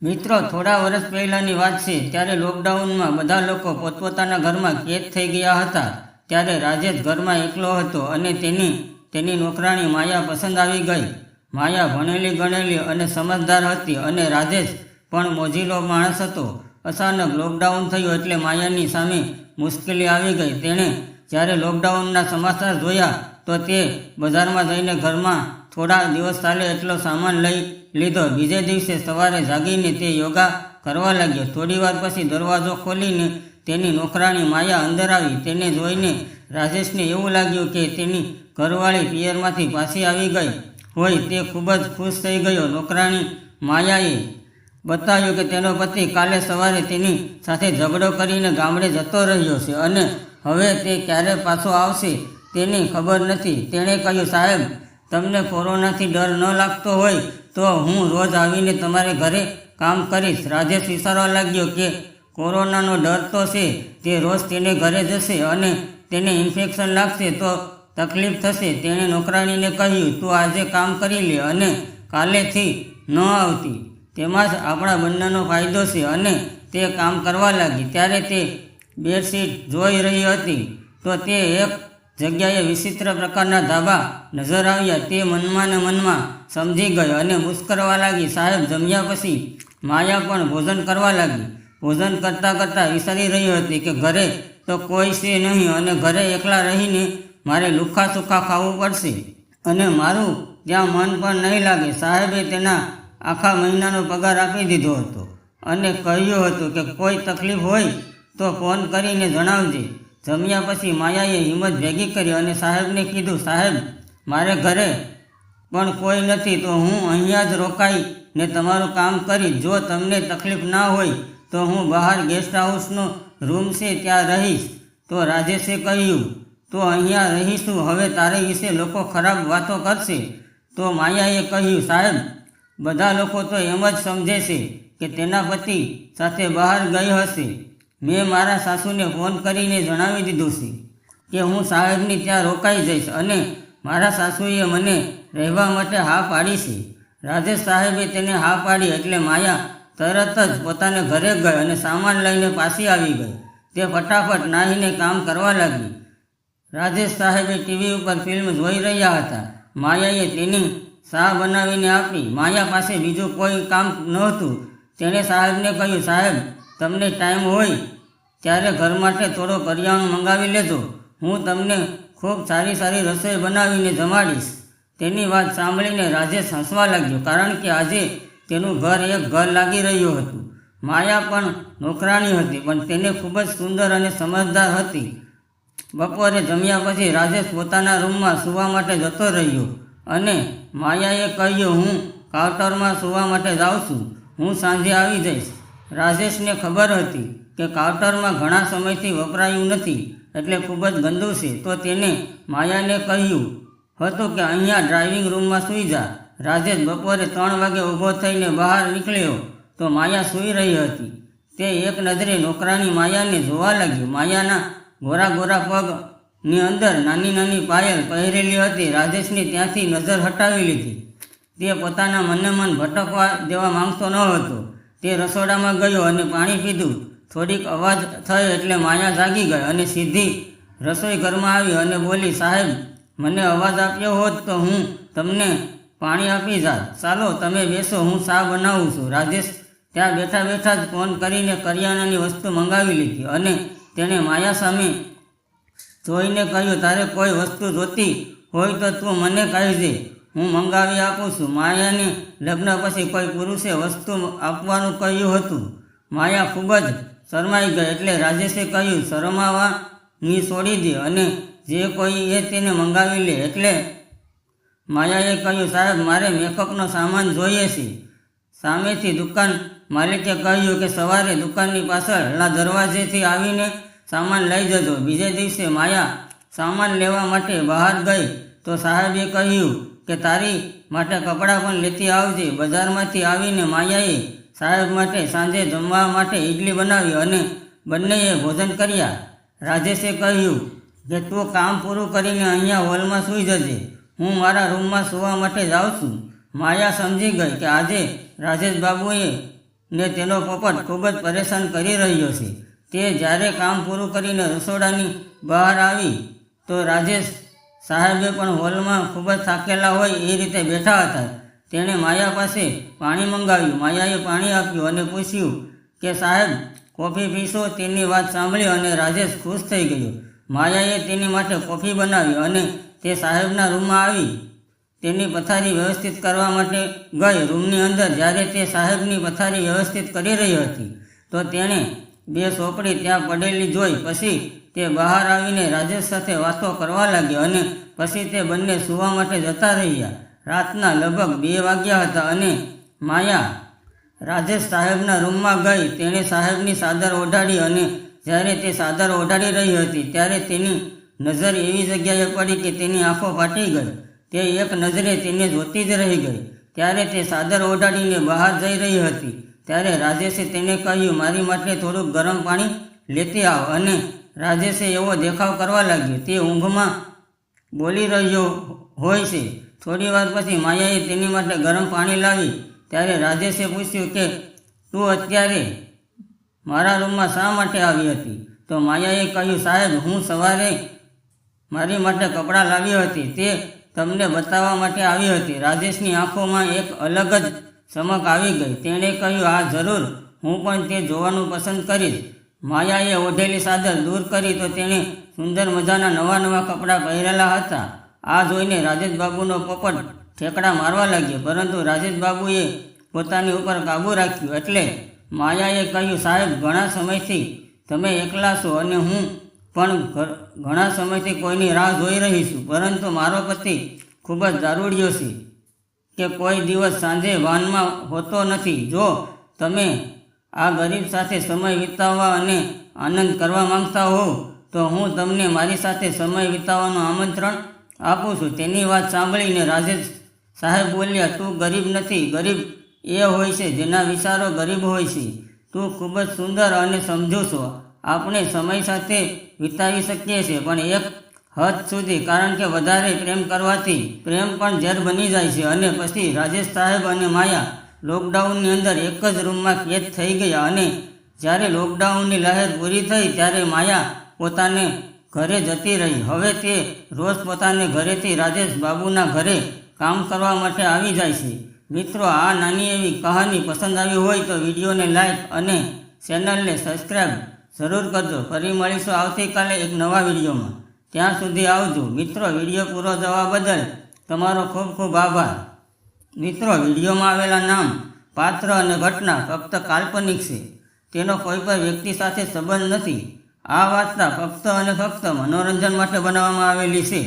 મિત્રો, થોડા વર્ષ પહેલાંની વાત છે. ત્યારે લોકડાઉનમાં બધા લોકો પોતપોતાના ઘરમાં કેદ થઈ ગયા હતા. ત્યારે રાજેશ ઘરમાં એકલો હતો અને તેની નોકરાણી માયા પસંદ આવી ગઈ. માયા ભણેલી ગણેલી અને સમજદાર હતી અને રાજેશ પણ મોજીલો માણસ હતો. અચાનક લોકડાઉન થયું એટલે માયાની સામે મુશ્કેલી આવી ગઈ. તેણે જ્યારે લોકડાઉનના સમાચાર જોયા તો તે બજારમાં જઈને ઘરમાં થોડા દિવસ ચાલે એટલો સામાન લઈ લીધો. બીજે દિવસે સવારે જાગીને તે યોગા કરવા લાગ્યો. થોડીવાર પછી દરવાજો ખોલીને તેની નોકરાણી માયા અંદર આવી. તેને જોઈને રાજેશને એવું લાગ્યું કે તેની ઘરવાળી પિયરમાંથી પાછી આવી ગઈ હોય. તે ખૂબ જ ખુશ થઈ ગયો. નોકરાણી માયાએ બતાવ્યું કે તેનો પતિ કાલે સવારે તેની સાથે ઝઘડો કરીને ગામડે જતો રહ્યો છે અને હવે તે ક્યારે પાછો આવશે તેની ખબર નથી. તેણે કહ્યું, સાહેબ, તમને કોરોનાથી ડર ન લાગતો હોય તો હું રોજ આવીને તમારે ઘરે કામ કરીશ. રાજેશ વિચારવા લાગ્યો કે કોરોનાનો ડર તો છે, તે રોજ તેને ઘરે જશે અને તેને ઇન્ફેક્શન લાગશે તો તકલીફ થશે. તેણે નોકરાણીને કહ્યું, તું આજે કામ કરી લે અને કાલેથી ન આવતી. તેમાં જ આપણા બંનેનો ફાયદો છે. અને તે કામ કરવા લાગી. ત્યારે તે બેડશીટ જોઈ રહી હતી તો તે એક જગ્યાએ વિચિત્ર પ્રકારના ધાબા નજર આવ્યા. તે મનમાં ને મનમાં સમજી ગઈ અને મુસ્કરવા લાગી. સાહેબ જમ્યા પછી માયા પણ ભોજન કરવા લાગી. ભોજન કરતાં કરતાં વિચારી રહી હતી કે ઘરે તો કોઈ છે નહીં અને ઘરે એકલા રહીને મારે લુખ્ખા સુખ્ખા ખાવું પડશે અને મારું ત્યાં મન પણ નહીં લાગે. સાહેબે તેના આખા મહિનાનો પગાર આપી દીધો હતો અને કહ્યું હતું કે કોઈ તકલીફ હોય તો ફોન કરીને જણાવજે. જમ્યા પછી માયાએ હિંમત ભેગી કરી અને સાહેબને કીધું, સાહેબ, મારે ઘરે પણ કોઈ નથી તો હું અહીંયા જ રોકાઈને તમારું કામ કરીશ. જો તમને તકલીફ ના હોય તો હું બહાર ગેસ્ટ હાઉસનો રૂમ છે ત્યાં રહીશ. તો રાજેશે કહ્યું, તો અહીંયા રહીશું. હવે તારે વિશે લોકો ખરાબ વાતો કરશે. તો માયાએ કહ્યું, સાહેબ, બધા લોકો તો એમ જ સમજે છે કે તેના પતિ સાથે બહાર ગઈ હશે. મેં મારા સાસુને ફોન કરીને જણાવી દીધું છે કે હું સાહેબની ત્યાં રોકાઈ જઈશ અને મારા સાસુએ મને રહેવા માટે હા પાડી છે. રાજેશ સાહેબે તેને હા પાડી એટલે માયા તરત જ પોતાને ઘરે ગઈ અને સામાન લઈને પાછી આવી ગઈ. તે ફટાફટ નાહીને કામ કરવા લાગી. રાજેશ સાહેબે ટીવી ઉપર ફિલ્મ જોઈ રહ્યા હતા. માયાએ તેની ચા બનાવીને આપી. માયા પાસે બીજું કોઈ કામ નહોતું. તેણે સાહેબને કહ્યું, સાહેબ, તમને ટાઈમ હોય ત્યારે ઘર માટે થોડો કરિયાણું મંગાવી લેજો. હું તમને ખૂબ સારી સારી રસોઈ બનાવીને જમાડીશ. તેની વાત સાંભળીને રાજેશ હસવા લાગ્યો, કારણ કે આજે તેનું ઘર એક ઘર લાગી રહ્યું હતું. માયા પણ નોકરાણી હતી પણ તેને ખૂબ જ સુંદર અને સમજદાર હતી. બપોરે જમ્યા પછી રાજેશ પોતાના રૂમમાં સૂવા માટે જતો રહ્યો અને માયાએ કહ્યું, હું કાઉન્ટરમાં સૂવા માટે જાઉં છું. હું સાંજે આવી જઈશ. રાજેશને ખબર હતી કે કાઉન્ટરમાં ઘણા સમયથી વપરાયું નથી એટલે ખૂબ જ ગંદુ છે. તો તેને માયાને કહ્યું હતું કે અહીંયા ડ્રાઇવિંગ રૂમમાં સૂઈ જા. રાજેશ બપોરે 3 વાગે ઊભો થઈને બહાર નીકળ્યો તો માયા સૂઈ રહી હતી. તે એક નજરે નોકરાણી માયાને જોવા લાગ્યો. માયાના ગોરા ગોરા પગની અંદર નાની નાની પાયલ પહેરેલી હતી. રાજેશને ત્યાંથી નજર હટાવી લીધી. તે પોતાના મને મન ભટકવા દેવા માંગતો ન હતો. તે રસોડામાં ગયો અને પાણી પીધું. થોડીક અવાજ થઈ એટલે માયા જાગી ગઈ અને સીધી રસોઈ ઘરમાં આવી અને બોલી, સાહેબ, મને અવાજ આપ્યો હોત તો હું તમને પાણી આપી જાત. ચાલો તમે બેસો, હું ચા બનાવું છું. રાજેશ ત્યાં બેઠા બેઠા જ ફોન કરીને કરિયાણાની વસ્તુ મંગાવી લીધી અને તેણે માયા સામે જોઈને કહ્યું, તારે કોઈ વસ્તુ જોતી હોય તો તું મને કહેજે, હું મંગાવી આપું છું. માયાને લગ્ન પછી કોઈ પુરુષે વસ્તુ આપવાનું કહ્યું હતું. માયા ખૂબ જ શરમાઈ ગઈ એટલે રાજેશે કહ્યું, શરમાવાની છોડી દે અને જે કોઈ એ તેને મંગાવી લે. એટલે માયાએ કહ્યું, સાહેબ, મારે મેકઅપનો સામાન જોઈએ છે. સામેથી દુકાન માલિકે કહ્યું કે સવારે દુકાનની પાછળના દરવાજેથી આવીને સામાન લઈ જજો. બીજે દિવસે માયા સામાન લેવા માટે બહાર ગઈ તો સાહેબે કહ્યું કે તારી માટે કપડાં પણ લેતી આવજે. બજારમાંથી આવીને માયાએ સાહેબ માટે સાંજે જમવા માટે ઇડલી બનાવી અને બંનેએ ભોજન કર્યા. રાજેશે કહ્યું કે તું કામ પૂરું કરીને અહીંયા હોલમાં સૂઈ જજે. હું મારા રૂમમાં સૂવા માટે જાઉં છું. માયા સમજી ગઈ કે આજે રાજેશ બાબુએ ને તેનો પોપટ ખૂબ જ પરેશાન કરી રહ્યો છે. તે જ્યારે કામ પૂરું કરીને રસોડાની બહાર આવી તો રાજેશ સાહેબે પણ હોલમાં ખૂબ જ થાકેલા હોય એ રીતે બેઠા હતા. તેણે માયા પાસે પાણી મંગાવ્યું. માયાએ પાણી આપ્યું અને પૂછ્યું કે સાહેબ કોફી પીશો? તેની વાત સાંભળી અને રાજેશ ખુશ થઈ ગયો. માયાએ તેની માટે કોફી બનાવી અને તે સાહેબના રૂમમાં આવી તેની પથારી વ્યવસ્થિત કરવા માટે ગઈ. રૂમની અંદર જ્યારે તે સાહેબની પથારી વ્યવસ્થિત કરી રહી હતી તો તેણે 2 સોપડી ત્યાં પડેલી જોઈ. પછી તે બહાર આવીને રાજેશ સાથે વાતો કરવા લાગી અને પછી તે બંને સૂવા માટે જતા રહ્યા. રાતના લગભગ 2 વાગ્યા હતા અને માયા રાજેશ સાહેબના રૂમમાં ગઈ. તેણે સાહેબની ચાદર ઓઢાડી અને જ્યારે તે ચાદર ઓઢાડી રહી હતી ત્યારે તેની નજર એવી જગ્યાએ પડી કે તેની આંખો ફાટી ગઈ. તે એક નજરે તેને જોતી જ રહી ગઈ. ત્યારે તે ચાદર ઓઢાડીને બહાર જઈ રહી હતી ત્યારે રાજેશે તેને કહ્યું, મારી માટે થોડુંક ગરમ પાણી લેતી આવ. અને રાજેશે એવો દેખાવ કરવા લાગ્યો તે ઊંઘમાં બોલી રહ્યો હોય છે. થોડી વાર પછી માયાએ તેની માટે ગરમ પાણી લાવી. ત્યારે રાજેશે પૂછ્યું કે તું અત્યારે મારા રૂમમાં શા માટે આવી હતી? તો માયાએ કહ્યું, સાહેબ હું સવારે મારી માટે કપડાં લાવી હતી તે તમને બતાવવા માટે આવી હતી. રાજેશની આંખોમાં એક અલગ જ ચમક આવી ગઈ. તેણે કહ્યું, હા જરૂર, હું પણ તે જોવાનું પસંદ કરીશ. માયાએ ઓઢેલી ચાદર દૂર કરી તો તેણે સુંદર મજાના નવા કપડાં પહેરેલા હતા. આ જોઈને રાજેશબાબુનો પોપટ ઠેકડા મારવા લાગ્યો, પરંતુ રાજેશબાબુએ પોતાની ઉપર કાબૂ રાખ્યું. એટલે માયાએ કહ્યું, સાહેબ ઘણા સમયથી તમે એકલા છો અને હું પણ ઘણા સમયથી કોઈની રાહ જોઈ રહી છું, પરંતુ મારો પતિ ખૂબ જ દારૂડિયો છે કે કોઈ દિવસ સાંજે વાનમાં હોતો નથી. જો તમે આ ગરીબ સાથે સમય વિતાવવા અને આનંદ કરવા માંગતા હોવ તો હું તમને મારી સાથે સમય વિતાવવાનું આમંત્રણ આપું છું. તેની વાત સાંભળીને રાજેશ સાહેબ બોલ્યા, તું ગરીબ નથી, ગરીબ એ હોય છે જેના વિચારો ગરીબ હોય છે. તું ખૂબ જ સુંદર અને સમજુ છો. આપણે સમય સાથે વિતાવી શકીએ છીએ પણ એક હદ સુધી, કારણ કે વધારે પ્રેમ કરવાથી પ્રેમ પણ ઝેર બની જાય છે. અને પછી રાજેશ સાહેબ અને માયા લોકડાઉનની અંદર એક જ રૂમમાં કેદ થઈ ગયા. અને જ્યારે લોકડાઉનની લહેર પૂરી થઈ ત્યારે માયા પોતાને ઘરે જતી રહી. હવે તે રોજ પોતાને ઘરેથી રાજેશ બાબુના ઘરે કામ કરવા માટે આવી જાય છે. મિત્રો, આ નાની એવી કહાની પસંદ આવી હોય તો વિડીયોને લાઈક અને ચેનલને સબસ્ક્રાઈબ જરૂર કરજો. ફરી મળીશું આવતીકાલે એક નવા વિડીયોમાં. ત્યાં સુધી આવજો. મિત્રો, વિડીયો પૂરો જોવા બદલ તમારો ખૂબ ખૂબ આભાર. મિત્રો, વિડીયોમાં આવેલા નામ, પાત્ર અને ઘટના ફક્ત કાલ્પનિક છે. તેનો કોઈ પણ વ્યક્તિ સાથે સંબંધ નથી. આ વાર્તા ફક્ત અને ફક્ત મનોરંજન માટે બનાવવામાં આવેલી છે.